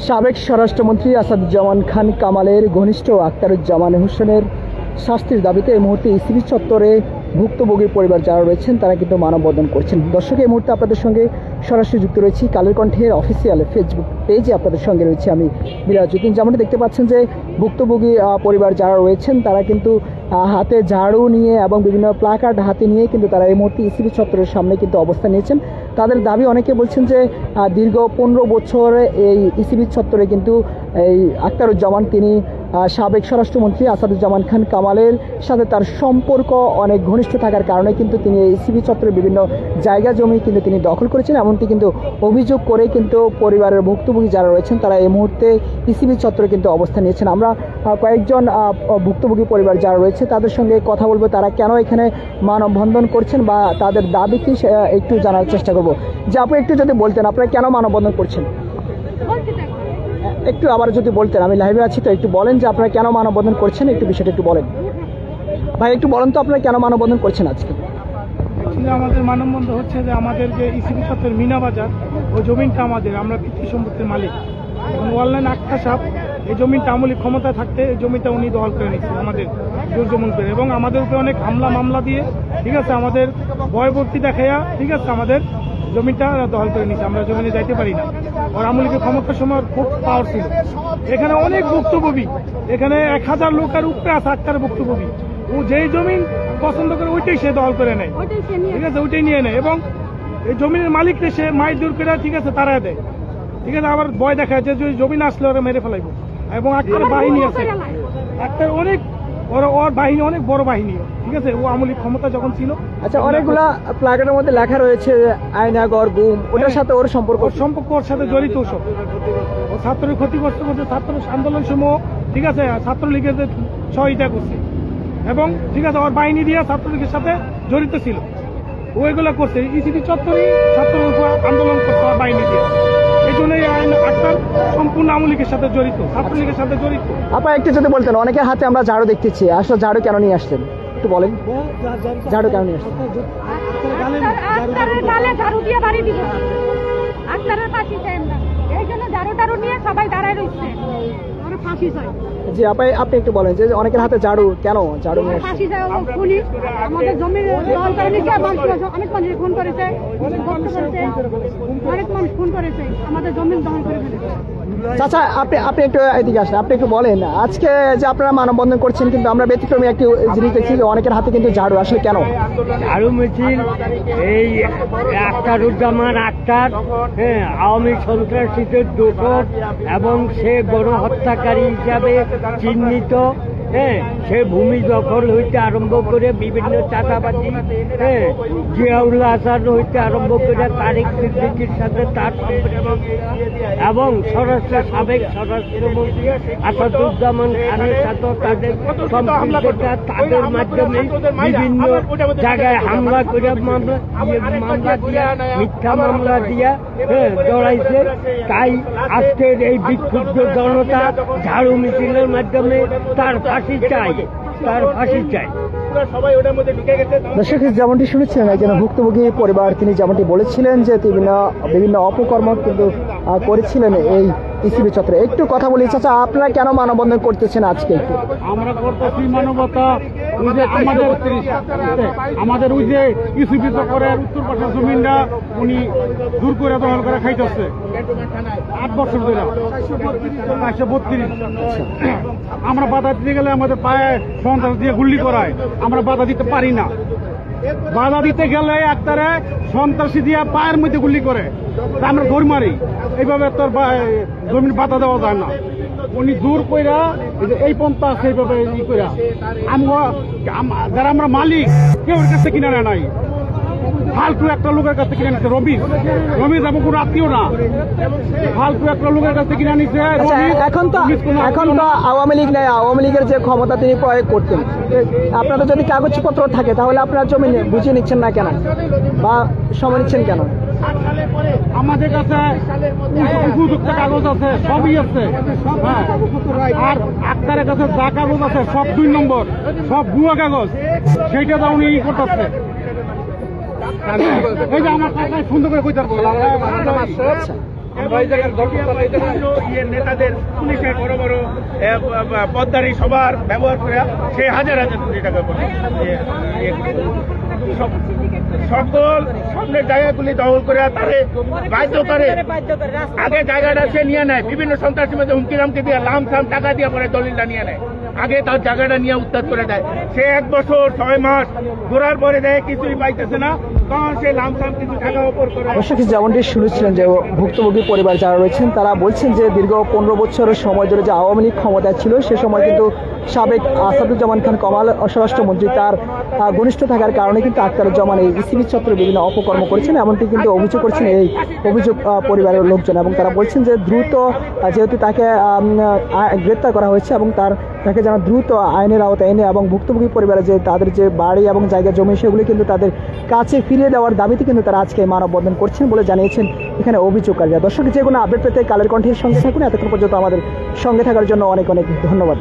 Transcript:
সাবেক স্বরাষ্ট্রমন্ত্রী আসাদুজ্জামান খান কামালের ঘনিষ্ঠ আখতারুজ্জামান হোসেনের শাস্তির দাবিতে এই মুহূর্তে ইসিবি চত্বরে ভুক্তভোগী পরিবার যারা রয়েছেন তারা কিন্তু মানববন্ধন করছেন। দর্শক, এই মুহূর্তে আপনাদের সঙ্গে সরাসরি যুক্ত রয়েছি কালের কণ্ঠের অফিসিয়াল ফেসবুক পেজে। আপনাদের সঙ্গে রয়েছে আমি মিরাজউদ্দিন। যেমনটি দেখতে পাচ্ছেন যে ভুক্তভোগী পরিবার যারা রয়েছেন তারা কিন্তু হাতে ঝাড়ু নিয়ে এবং বিভিন্ন প্লাকার্ড হাতে নিয়ে কিন্তু তারা এই মুহূর্তে ইসিবি চত্বরের সামনে কিন্তু অবস্থান নিয়েছেন। তাদের দাবি, অনেকে বলছেন যে দীর্ঘ 15 বছর এই ইসিবি চত্বরে কিন্তু এই আখতারুজ্জামান তিনি সাবেক স্বরাষ্ট্রমন্ত্রী আসাদুজ্জামান খান কামালের সাথে তার সম্পর্ক অনেক ঘনিষ্ঠ থাকার কারণে কিন্তু তিনি এই ইসিবি চত্বরের বিভিন্ন জায়গা জমি কিন্তু তিনি দখল করেছেন, এমনটি কিন্তু অভিযোগ করে কিন্তু পরিবারের ভুক্তভোগী যারা রয়েছেন তারা এই মুহূর্তে ইসিবি চত্বরে কিন্তু অবস্থান নিয়েছেন। আমরা কয়েকজন ভুক্তভোগী পরিবার যারা রয়েছে তাদের সঙ্গে কথা বলবো, তারা কেন এখানে মানববন্ধন করছেন বা তাদের দাবি কি একটু জানার চেষ্টা করব। যে আপনি একটু যদি বলতেন আপনারা কেন মানববন্ধন করছেন, একটু আবার যদি বলতেন। আমি লাইভে আছি তো, একটু বলেন যে আপনারা কেন মানববন্ধন করছেন, একটু বিষয়টা একটু বলেন। ভাই একটু বলেন তো আপনারা কেন মানববন্ধন করছেন আজকে? আমাদের মানববন্ধন হচ্ছে যে আমাদের যে ইসিবি চত্বর মিনা বাজার ওই জমিনটা আমাদের, আমরা পিতৃ সম্পত্তির মালিক। এবং অনলাইন আখতা সাহেব এই জমিনটা আমলি ক্ষমতায় থাকতে এই জমিটা উনি দখল করে নিচ্ছেন আমাদের জোরজমন করে, এবং আমাদের উপরে অনেক হামলা মামলা দিয়ে ঠিক আছে আমাদের ভয়ভর্তি দেখাইয়া ঠিক আছে আমাদের জমিটা দখল করে নিচ্ছে। আমরা জমিনে যাইতে পারি না। আর আমলিকে ক্ষমতার সময় খুব পাওয়ার ছিল। এখানে অনেক ভুক্তভোগী, এখানে 1000 লোকের উপরে আছে আখতার ভুক্তভোগী। ও যেই জমিন পছন্দ করে ওইটাই সে দখল করে নেয়, ঠিক আছে, ওইটাই নিয়ে নেয়। এবং এই জমিনের মালিককে সে মাইর দূর করে ঠিক আছে তারা দেয়, ঠিক আছে। আবার ভয় দেখায় যে জমিন আসলে ওরা মেরে ফেলাইব। এবং আখতার বাহিনী আছে, আখতার অনেক ওর বাহিনী অনেক বড় বাহিনী, ঠিক আছে। ও আমলি ক্ষমতা যখন ছিল। আচ্ছা, অনেকগুলা প্লাকার্ডের মধ্যে লেখা রয়েছে আয়নাগর গুম, ওটার সাথে ওর সম্পর্ক ওর সাথে জড়িত সব। ও ছাত্রের ক্ষতিগ্রস্ত করছে, ছাত্র আন্দোলন সমূহ ঠিক আছে ছাত্রলীগের সহযোগিতা করছে, এবং ঠিক আছে ওর বাহিনী দিয়ে ছাত্রলীগের সাথে জড়িত ছিল। ও এগুলো করছে ইসিবি চত্বরে ছাত্র আন্দোলন করছে ওর বাহিনী দিয়ে। এই জন্য এই আইন আখতার সম্পূর্ণ আমলিগের সাথে জড়িত, ছাত্রলীগের সাথে জড়িত। আপনারা একটু যদি বলতেন, অনেকের হাতে আমরা ঝাড়ু দেখতেছি, আসলে ঝাড়ু কেন নিয়ে আসছেন একটু বলেন। ঝাড়ু কেন নিয়ে আসছেন? ঝাড়ু দিয়ে বাড়ি দিব, আখতারের ফাঁসি চাই আমরা, এই জন্য ঝাড়ু টাড়ু নিয়ে সবাই দাঁড়ায় রয়েছে, আমরা ফাঁসি চাই। জি আপনি একটু বলেন যে অনেকের হাতে ঝাড়ু, কেন ঝাড়ু নিয়ে আসছেন? ফাঁসি চাই। খুনি আমাদের জমির দখল করে নিচ্ছে, অনেক মানুষ ফোন করেছে, অনেক মানুষ ফোন করেছে, আমাদের জমির দখল করে ফেলেছে। চাচা আপনি একটু এদিকে আসেন, আপনি একটু বলেন আজকে যে আপনারা মানববন্ধন করছেন, কিন্তু আমরা ব্যতিক্রমী একটি জিনিস দেখছি যে অনেকের হাতে কিন্তু ঝাড়ু, আসলে কেন ঝাড়ু মিছিল? এই আখতারুজ্জামান আখতার আওয়ামী সন্ত্রাসীদের দোষর এবং সে গণহত্যাকারী হিসাবে চিহ্নিত। সে ভূমি দখল হইতে আরম্ভ করে বিভিন্ন চাঁদাবাজি, জিয়াউল হাসান হইতে আরম্ভ করে তারেক সিদ্দিকীর সাথে তার সম্পর্ক, এবং সাবেক স্বরাষ্ট্রমন্ত্রী আসাদুজ্জামান খানের সাথে তাদের সম্পৃক্ততা, তাদের মাধ্যমে বিভিন্ন জায়গায় হামলা করে মামলা দিয়া, মিথ্যা মামলা দিয়া জড়াইছে। তাই আজকের এই বিক্ষুব্ধ জনতা ঝাড়ু মিছিলের মাধ্যমে তার ফাঁসি চাই, তার ফাঁসি চাই। দর্শক, যেমনটি শুনেছিলেন একজন ভুক্তভোগী পরিবার, তিনি যেমনটি বলেছিলেন যে বিভিন্ন অপকর্ম কিন্তু করেছিলেন এই ইসিবি চত্বরে। একটু কথা বলি চাচা, আপনারা কেন মানববন্ধন করতেছেন আজকে? আমরা করতেছি মানবতা, ওই যে আমাদের ওই যে ইসিবি চত্বরের উত্তর পাশের জমিনটা উনি দূর করে দখল করে খাইতেছে 8 বছর ধরে, 532। আমরা বাধা দিতে গেলে আমাদের পায়ে সন্ত্রাস দিয়ে গুলি করায়, আমরা বাধা দিতে পারি না। বাধা দিতে গেলে একটারে সন্ত্রাসী দিয়ে পায়ের মধ্যে গুলি করে, আমরা দৌড় মারি। এইভাবে তোর জমিন বাধা দেওয়া যায় না। উনি দূর কইরা এই পন্থা আছে এইভাবে ই কইরা যারা আমরা মালিক কেউ ওর কাছে কিনে নেয় নাই, ফালতু একটা লোকের কাছে কিনে নিচ্ছে। রমিজ এবং কোনো আত্মীয় না, ফালতু একটা লোকের কাছে কিনে নিচ্ছে। এখন তো আওয়ামী লীগ নেই, আওয়ামী লীগের যে ক্ষমতা তিনি প্রয়োগ করতেন। আপনাদের যদি কাগজপত্র থাকে তাহলে আপনারা জমি বুঝিয়ে নিচ্ছেন না কেন বা সময় নিচ্ছেন কেন? আমাদের কাছে উপযুক্ত কাগজ আছে, সবই আছে। আর আক্তারের কাছে যা কাগজ আছে সব 2 নম্বর, সব ভুয়া কাগজ, সেইটা তো উনি ই করতেছে। এই যে আমার সুন্দর করে কইতে নেতাদের পুলিশের বড় বড় পদ্মারি সবার ব্যবহার করে সে হাজার হাজার কোটি টাকা করে সকল সামনের জায়গাগুলি দখল করে তারে বাধ্য করে আগে জায়গাটা সে নিয়ে নেয় বিভিন্ন সন্ত্রাসী মধ্যে হুমকিরামকে দিয়ে লামসাম টাকা দিয়ে পরে দলিলটা নিয়ে নেয় আগে তার জায়গাটা নিয়ে উত্তাদ করে দেয় সে 1 বছর 6 মাস ঘোরার পরে দেয় কিছুই পাইতেছে না তখন সে লামসাম কিছু টাকা উপর করে দর্শক যেমনটি শুনেছিলেন যে ভুক্তভোগী পরিবার যারা রয়েছেন তারা বলছেন যে দীর্ঘ 15 বছরের সময় ধরে যে আওয়ামী লীগ ক্ষমতায় ছিল সে সময় কিন্তু সাবেক আসাদুজ্জামান খান কামাল স্বরাষ্ট্রমন্ত্রী তার ঘনিষ্ঠ থাকার কারণে কিন্তু আখতারুজ্জামান এই ইসিবি চত্বরে বিভিন্ন অপকর্ম করেছেন এমনটি কিন্তু অভিযোগ করছেন এই অভিযোগ পরিবারের লোকজন এবং তারা বলছেন যে দ্রুত যেহেতু তাকে গ্রেপ্তার করা হয়েছে এবং তাকে যেন দ্রুত আইনের আওতায় এনে এবং ভুক্তভোগী পরিবারে যে তাদের যে বাড়ি এবং জায়গা জমি সেগুলি কিন্তু তাদের কাছে ফিরিয়ে দেওয়ার দাবিতে কিন্তু তারা আজকে মানববন্ধন করছেন বলে জানিয়েছেন এখানে অভিযোগকারীরা। দর্শক যে কোনো আপডেট পেতে কালের কণ্ঠের সঙ্গে থাকুন। এতক্ষণ পর্যন্ত আমাদের সঙ্গে থাকার জন্য অনেক অনেক ধন্যবাদ।